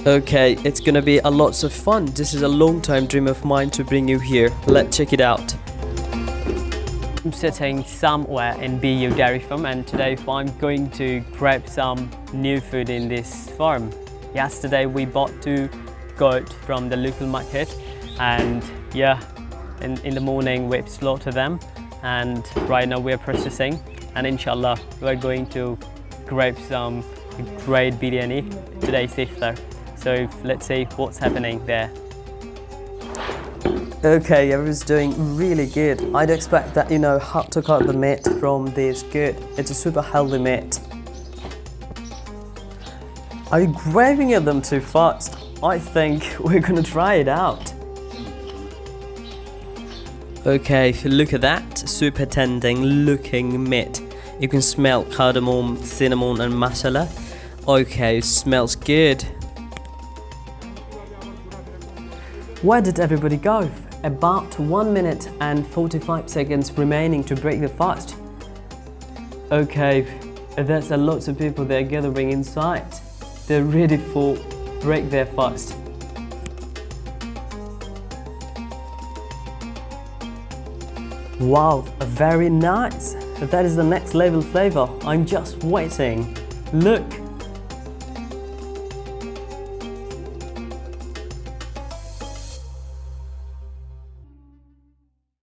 Okay, it's gonna be a lots of fun. This is a long time dream of mine to bring you here. Let's check it out. I'm sitting somewhere in BAU dairy farm, and today I'm going to grab some new food in this farm. Yesterday we bought 2 goats from the local market, and yeah, in the morning we slaughtered them, and right now we're processing, and inshallah we're going to grab some great biryani today's iftar. So let's see what's happening there. Okay, everyone's doing really good. I'd expect that you know how to cut the meat from this good. It's a super healthy meat. Are you grabbing at them too fast? I think we're gonna try it out. Okay, look at that. Super tender looking meat. You can smell cardamom, cinnamon and masala. Okay, it smells good. Where did everybody go? About 1 minute and 45 seconds remaining to break the fast. Okay, there's a lots of people that are gathering inside. They're ready for break their fast. Wow, very nice. That is the next level flavor. I'm just waiting. Look.